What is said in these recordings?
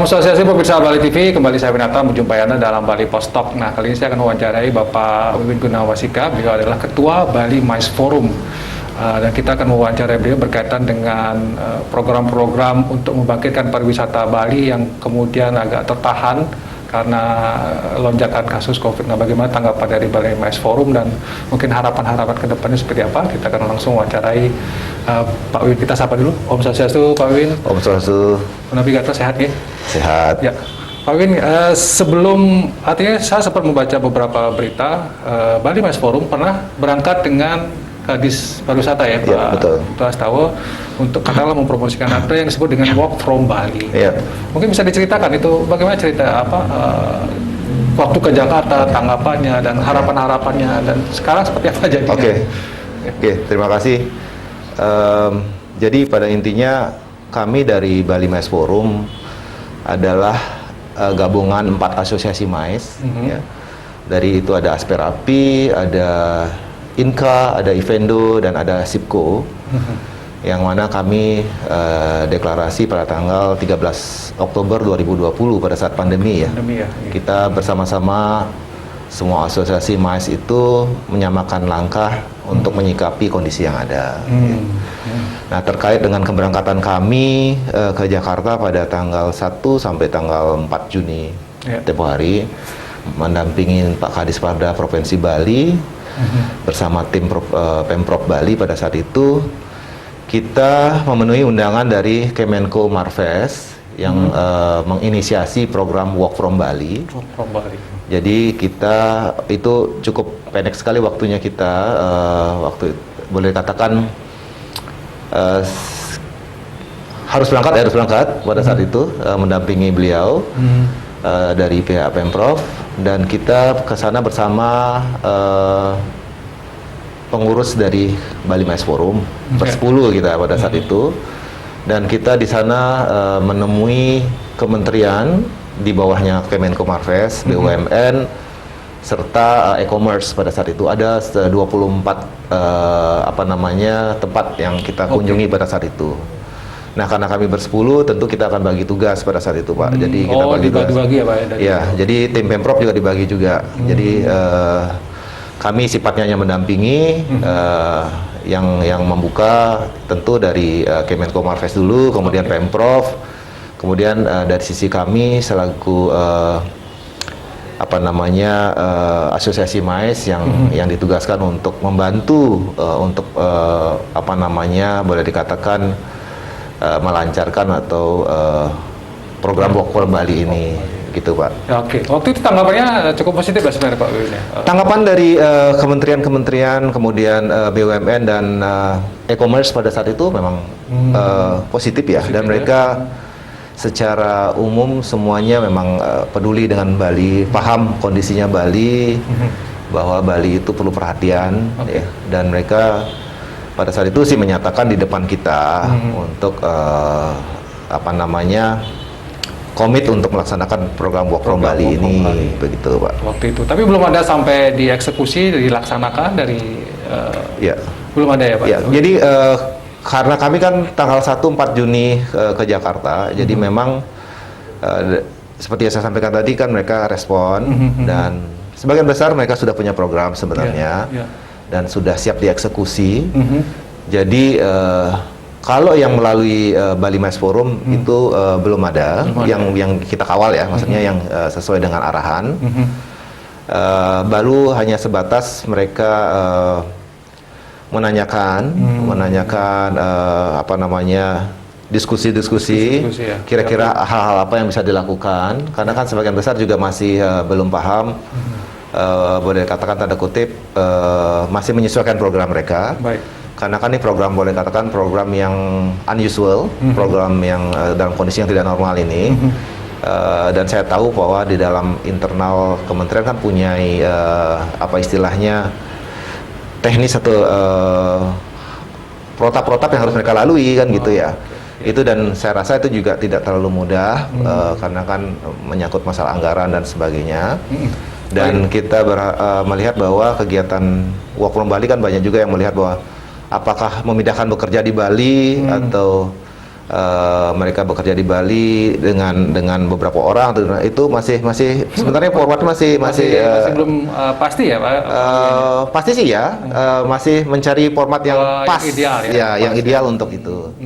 Om Swastiastu pemirsa Bali TV, kembali saya Winata menjumpai Anda dalam Bali Post Talk. Nah, kali ini saya akan mewawancarai Bapak Wiwin Gunawasika, beliau adalah Ketua Bali MICE Forum. Dan kita akan mewawancarai beliau berkaitan dengan program-program untuk membangkitkan pariwisata Bali yang kemudian agak tertahan karena lonjakan kasus COVID. Nah, bagaimana tanggapan dari Bali MICE Forum dan mungkin harapan-harapan ke depannya seperti apa? Kita akan langsung wawancarai Pak Wiwin. Kita sapa dulu. Om Swastiastu, Pak Wiwin. Om Swastiastu. Navigator sehat ya? Sehat. Ya. Pak Wiwin, sebelum, artinya saya sempat membaca beberapa berita, Bali MICE Forum pernah berangkat dengan Kadis Pariwisata ya, Pak Astawa, untuk katakanlah mempromosikan apa yang disebut dengan Walk from Bali. Ya. Mungkin bisa diceritakan itu bagaimana cerita apa waktu ke Jakarta, tanggapannya dan harapan-harapannya, dan sekarang seperti apa jadinya? Oke, terima kasih. Jadi pada intinya kami dari Bali MICE Forum adalah gabungan 4 asosiasi MICE. Ya. Dari itu ada Asperapi, ada Inka, ada Ivendo, dan ada Sipco, yang mana kami deklarasi pada tanggal 13 Oktober 2020 pada saat pandemi ya. Kita bersama-sama semua asosiasi MICE itu menyamakan langkah untuk menyikapi kondisi yang ada. Nah, terkait dengan keberangkatan kami ke Jakarta pada tanggal 1 sampai tanggal 4 Juni tempoh hari, mendampingi Pak Kadis Perda Provinsi Bali bersama tim Pemprov Bali. Pada saat itu kita memenuhi undangan dari Kemenko Marves yang menginisiasi program Walk from Bali. Jadi kita itu cukup pendek sekali waktunya kita, waktu boleh katakan harus berangkat pada saat itu mendampingi beliau dari pihak Pemprov, dan kita ke sana bersama pengurus dari Bali MICE Forum, ber-10 kita pada saat itu, dan kita di sana menemui kementerian di bawahnya Kemenko Marves, BUMN, serta e-commerce. Pada saat itu ada 24 tempat yang kita kunjungi pada saat itu. Nah, karena kami ber-10, tentu kita akan bagi tugas pada saat itu, Pak. Jadi kita dibagi ya, Pak ya? Ya, jadi tim Pemprov juga dibagi juga. Jadi kami sifatnya hanya mendampingi, yang membuka tentu dari Kemenko Marves dulu, kemudian Pemprov, kemudian dari sisi kami selaku asosiasi MICE yang ditugaskan untuk membantu untuk boleh dikatakan melancarkan atau program Walk from Bali ini, gitu Pak. Ya, oke. Waktu itu tanggapannya cukup positif ya sebenarnya Pak Wiwin? Tanggapan dari kementerian-kementerian, kemudian BUMN dan e-commerce pada saat itu memang positif ya, dan mereka secara umum semuanya memang peduli dengan Bali, paham kondisinya Bali, bahwa Bali itu perlu perhatian, ya, dan mereka pada saat itu sih menyatakan di depan kita untuk komit untuk melaksanakan program Walk from Bali ini, begitu Pak. Waktu itu, tapi belum ada sampai dieksekusi, dilaksanakan dari belum ada ya Pak? Ya, jadi karena kami kan tanggal 1-4 Juni ke Jakarta, jadi memang seperti yang saya sampaikan tadi kan mereka respon, dan sebagian besar mereka sudah punya program sebenarnya, dan sudah siap dieksekusi. Jadi kalau yang melalui Bali MICE Forum itu belum ada, yang kita kawal ya, maksudnya yang sesuai dengan arahan. Baru hanya sebatas mereka menanyakan diskusi-diskusi, kira-kira hal-hal apa yang bisa dilakukan, karena kan sebagian besar juga masih belum paham, boleh katakan tanda kutip, masih menyesuaikan program mereka. Karena kan ini program, boleh katakan program yang unusual, program yang dalam kondisi yang tidak normal ini. Dan saya tahu bahwa di dalam internal kementerian kan punya istilahnya teknis atau protap-protap yang harus mereka lalui kan, gitu ya. Itu, dan saya rasa itu juga tidak terlalu mudah, karena kan menyangkut masalah anggaran dan sebagainya. Dan kita melihat bahwa kegiatan Walk from Bali kan banyak juga yang melihat bahwa apakah memindahkan bekerja di Bali atau mereka bekerja di Bali dengan beberapa orang, itu masih sebenarnya format masih belum pasti ya Pak? Pasti sih ya, masih mencari format yang pas, yang ideal ya, yang ideal untuk itu.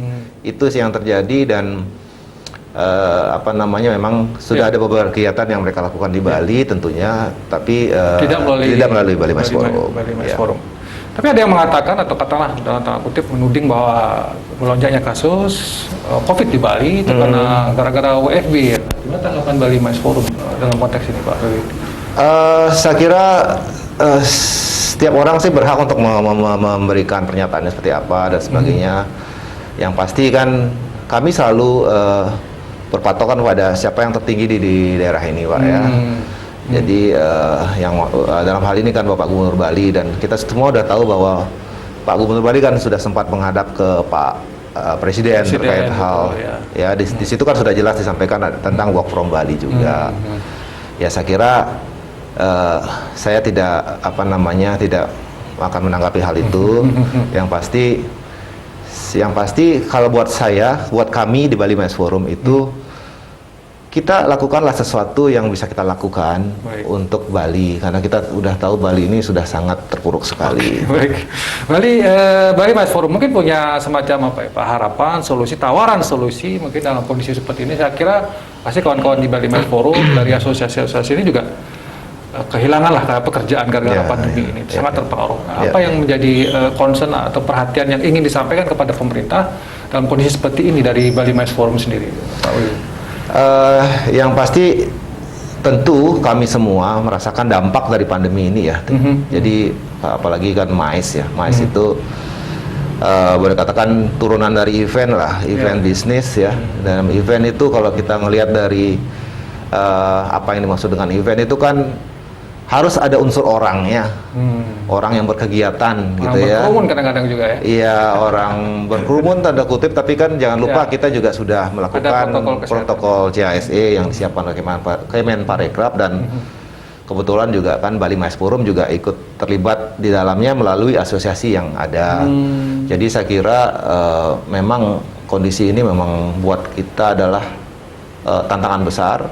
Itu sih yang terjadi, dan memang sudah ada beberapa kegiatan yang mereka lakukan di Bali tentunya, tapi tidak melalui Bali Mice Forum. Forum. Tapi ada yang mengatakan atau katakanlah dalam tanda kutip menuding bahwa melonjaknya kasus COVID di Bali itu karena gara-gara WFB. Ya. Gimana tanggapan Bali Mice Forum dalam konteks ini Pak? Saya kira setiap orang sih berhak untuk memberikan pernyataannya seperti apa dan sebagainya. Yang pasti kan kami selalu berpatokan pada siapa yang tertinggi di daerah ini, Pak ya. Jadi yang dalam hal ini kan Bapak Gubernur Bali, dan kita semua sudah tahu bahwa Pak Gubernur Bali kan sudah sempat menghadap ke Pak Presiden terkait hal ya di situ kan sudah jelas disampaikan tentang work from Bali juga. Ya saya kira saya tidak tidak akan menanggapi hal itu. Yang pasti kalau buat kami di Bali Mice Forum itu kita lakukanlah sesuatu yang bisa kita lakukan untuk Bali, karena kita udah tahu Bali ini sudah sangat terpuruk sekali. Baik, Bali Mice Forum mungkin punya semacam harapan, tawaran solusi mungkin dalam kondisi seperti ini. Saya kira pasti kawan-kawan di Bali Mice Forum dari asosiasi-asosiasi ini juga kehilangan pekerjaan gara-gara pandemi ini, sangat terpengaruh. Apa yang menjadi concern atau perhatian yang ingin disampaikan kepada pemerintah dalam kondisi seperti ini dari Bali Mice Forum sendiri, Pak Wiwin? Yang pasti tentu kami semua merasakan dampak dari pandemi ini ya. Jadi apalagi kan MICE ya, MICE itu boleh katakan turunan dari event bisnis ya. Dan event itu kalau kita ngelihat dari apa yang dimaksud dengan event itu kan harus ada unsur orangnya, orang yang berkegiatan gitu ya. Berkerumun kadang-kadang juga ya. Iya, orang berkerumun tanda kutip, tapi kan jangan lupa kita juga sudah melakukan protokol CASE yang disiapkan oleh Kemenparekraf, dan kebetulan juga kan Bali Mice Forum juga ikut terlibat di dalamnya melalui asosiasi yang ada. Jadi saya kira memang kondisi ini memang buat kita adalah tantangan besar.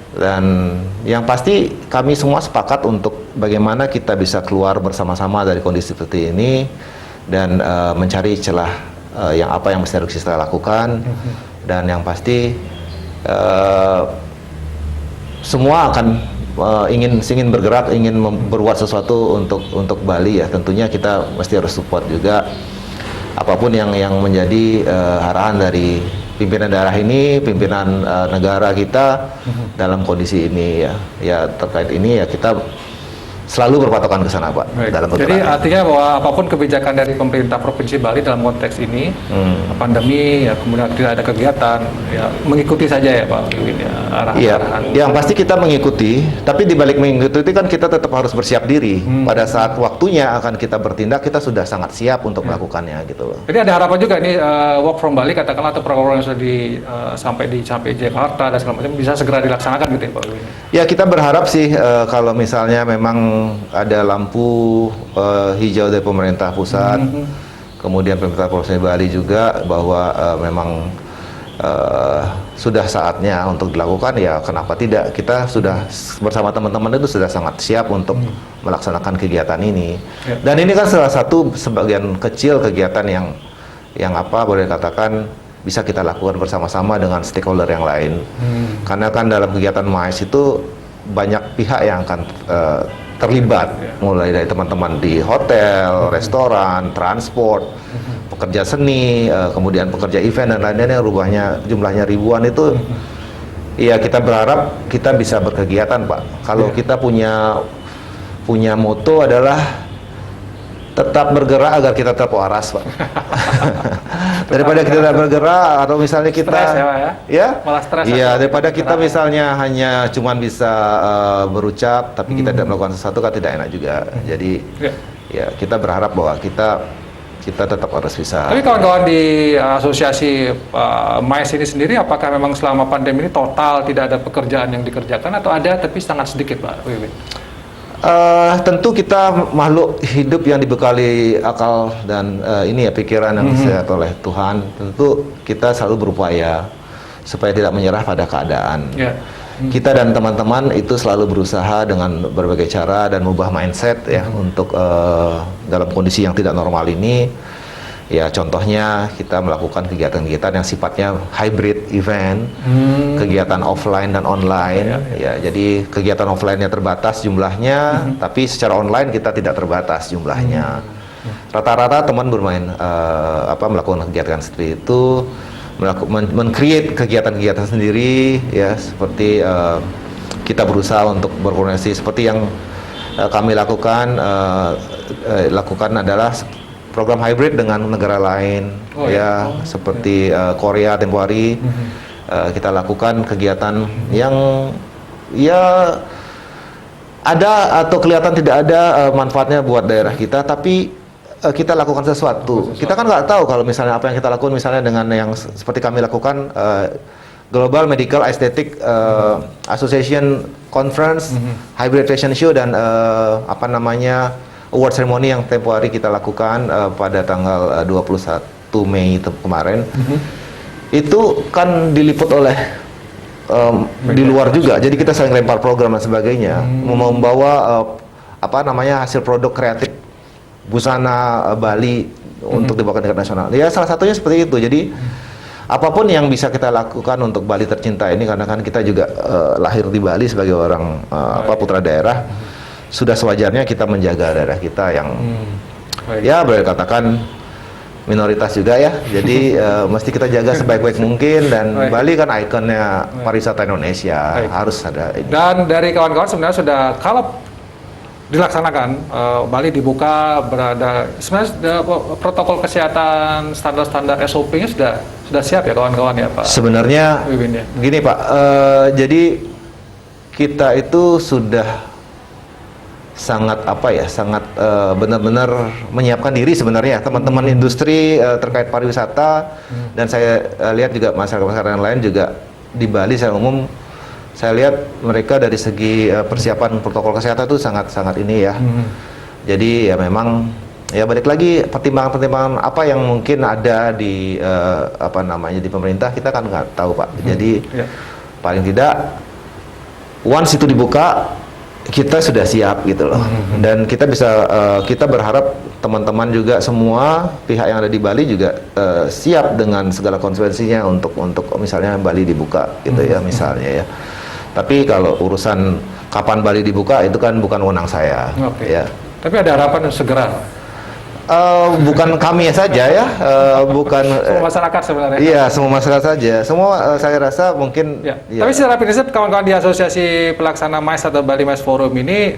Dan yang pasti kami semua sepakat untuk bagaimana kita bisa keluar bersama-sama dari kondisi seperti ini dan mencari celah yang mesti harus kita lakukan. Dan yang pasti semua akan ingin bergerak, ingin berbuat sesuatu untuk Bali ya. Tentunya kita mesti harus support juga apapun yang menjadi arahan dari pimpinan daerah ini, pimpinan negara kita dalam kondisi ini ya terkait ini ya kita selalu berpatokan ke sana Pak. Dalam jadi artinya bahwa apapun kebijakan dari pemerintah Provinsi Bali dalam konteks ini pandemi ya kemudian tidak ada kegiatan ya mengikuti saja ya Pak Wiwin ya arahan. Yang pasti kita mengikuti, tapi di balik mengikuti kan kita tetap harus bersiap diri. Pada saat waktunya akan kita bertindak, kita sudah sangat siap untuk melakukannya gitu loh. Jadi ada harapan juga ini work from Bali katakanlah atau program yang sudah sampai Jakarta dan segala macam bisa segera dilaksanakan gitu ya Pak Wiwin. Ya kita berharap sih kalau misalnya memang ada lampu hijau dari pemerintah pusat, kemudian pemerintah Provinsi Bali juga bahwa memang sudah saatnya untuk dilakukan, ya kenapa tidak, kita sudah bersama teman-teman itu sudah sangat siap untuk melaksanakan kegiatan ini. Dan ini kan salah satu sebagian kecil kegiatan yang boleh katakan bisa kita lakukan bersama-sama dengan stakeholder yang lain. Karena kan dalam kegiatan MICE itu banyak pihak yang akan terlibat, mulai dari teman-teman di hotel, restoran, transport, pekerja seni, kemudian pekerja event dan lain-lain yang jumlahnya ribuan itu. Ya kita berharap kita bisa berkegiatan Pak. Kalau kita punya moto adalah tetap bergerak agar kita tetap waras Pak. Daripada kita tidak bergerak atau misalnya kita malah stres daripada kita misalnya hanya cuman bisa berucap tapi kita tidak melakukan sesuatu kan tidak enak juga. Jadi ya kita berharap bahwa kita tetap harus bisa. Tapi kawan-kawan di asosiasi MICE ini sendiri apakah memang selama pandemi ini total tidak ada pekerjaan yang dikerjakan atau ada tapi sangat sedikit Pak Wiwin? Tentu kita makhluk hidup yang dibekali akal dan ini ya pikiran yang sehat oleh Tuhan. Tentu kita selalu berupaya supaya tidak menyerah pada keadaan. Kita dan teman-teman itu selalu berusaha dengan berbagai cara dan mengubah mindset ya untuk dalam kondisi yang tidak normal ini. Ya contohnya kita melakukan kegiatan-kegiatan yang sifatnya hybrid event, kegiatan offline dan online. Ya, jadi kegiatan offline-nya terbatas jumlahnya, tapi secara online kita tidak terbatas jumlahnya. Rata-rata teman bermain melakukan kegiatan seperti itu, men-create kegiatan-kegiatan sendiri, ya seperti kita berusaha untuk berkoordinasi seperti yang kami lakukan adalah program hybrid dengan negara lain, seperti Korea tempo hari. Kita lakukan kegiatan yang ya ada atau kelihatan tidak ada manfaatnya buat daerah kita, tapi kita lakukan sesuatu. Kita kan nggak tahu kalau misalnya apa yang kita lakukan misalnya dengan yang seperti kami lakukan Global Medical Aesthetic Association Conference, Hybrid Fashion Show dan award ceremony yang tempo hari kita lakukan pada tanggal 21 Mei kemarin. Itu kan diliput oleh di luar juga. Jadi kita saling lempar program dan sebagainya, membawa hasil produk kreatif busana Bali untuk dibawa ke tingkat nasional. Ya salah satunya seperti itu. Jadi apapun yang bisa kita lakukan untuk Bali tercinta ini, karena kan kita juga lahir di Bali sebagai orang putra daerah, sudah sewajarnya kita menjaga daerah kita yang ya boleh katakan minoritas juga ya. Jadi mesti kita jaga sebaik-baik mungkin, dan Bali kan ikonnya pariwisata Indonesia. Harus ada ini. Dan dari kawan-kawan sebenarnya sudah, kalau dilaksanakan Bali dibuka, berada sebenarnya protokol kesehatan, standar-standar SOP-nya sudah siap ya kawan-kawan ya Pak? Sebenarnya gini Pak, jadi kita itu sudah sangat benar-benar menyiapkan diri sebenarnya teman-teman industri terkait pariwisata, dan saya lihat juga masyarakat yang lain juga di Bali secara umum. Saya lihat mereka dari segi persiapan protokol kesehatan itu sangat ini ya. Jadi ya memang ya balik lagi pertimbangan-pertimbangan apa yang mungkin ada di di pemerintah, kita kan nggak tahu Pak. Jadi paling tidak once itu dibuka kita sudah siap gitu loh. Dan kita bisa kita berharap teman-teman juga semua pihak yang ada di Bali juga siap dengan segala konsekuensinya untuk misalnya Bali dibuka gitu ya misalnya ya. Tapi kalau urusan kapan Bali dibuka itu kan bukan wewenang saya. Ya. Tapi ada harapan segera. Bukan kami saja ya, bukan semua masyarakat sebenarnya. Iya, semua masyarakat saja. Semua saya rasa mungkin. Ya. Tapi secara prinsip kawan-kawan di Asosiasi Pelaksana MICE atau Bali MICE Forum ini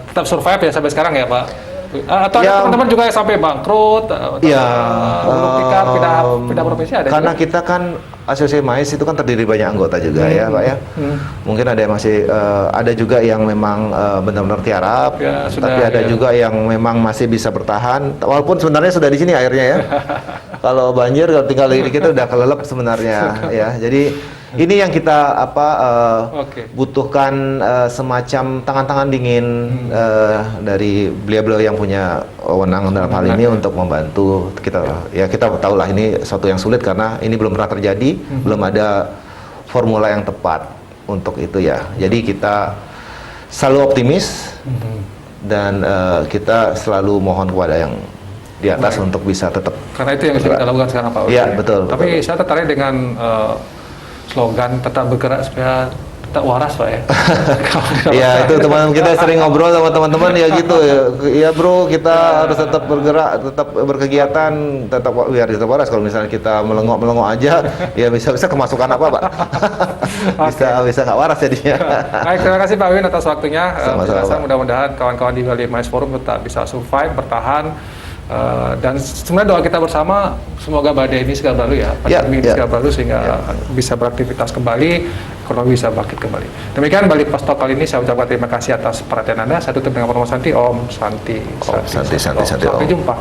tetap survive ya sampai sekarang ya Pak? Atau ada teman-teman juga yang sampai bangkrut? Gulung tikar, pindah provinsi ada? Karena juga? kita kan Asosiasi MICE itu kan terdiri banyak anggota juga ya Pak ya. Mungkin ada yang masih ada juga yang memang benar-benar tiarap, tapi ada juga yang memang masih bisa bertahan. Walaupun sebenarnya sudah di sini airnya ya. Kalau banjir kalau tinggal dikit udah kelelep sebenarnya ya. Jadi ini yang kita butuhkan semacam tangan-tangan dingin dari beliau-beliau yang punya wewenang dalam hal ini untuk membantu kita. Ya kita tahu lah ini suatu yang sulit karena ini belum pernah terjadi, belum ada formula yang tepat untuk itu ya. Jadi kita selalu optimis dan kita selalu mohon kepada yang di atas untuk bisa tetap. Karena itu yang bisa kita lakukan sekarang Pak. Iya betul. Tapi saya tertarik dengan slogan tetap bergerak supaya tetap waras Pak ya. Iya itu teman kita sering ngobrol sama teman-teman ya gitu ya bro, kita harus tetap bergerak, tetap berkegiatan, tetap biar tetap waras. Kalau misalnya kita melengok aja ya bisa kemasukan apa Pak? bisa nggak waras jadinya. Baik, terima kasih Pak Win atas waktunya. Sama-sama. Mudah-mudahan kawan-kawan di Bali MICE Forum tetap bisa survive, bertahan. Dan sebenarnya doa kita bersama semoga badai ini segera berlalu ya, pandemi ini segera berlalu sehingga bisa beraktivitas kembali, ekonomi bisa bangkit kembali. Demikian Bali Post Talk kali ini, saya ucapkan terima kasih atas perhatian Anda. Saya tutup dengan promo Santi. Om Santi. Santi. Sampai jumpa.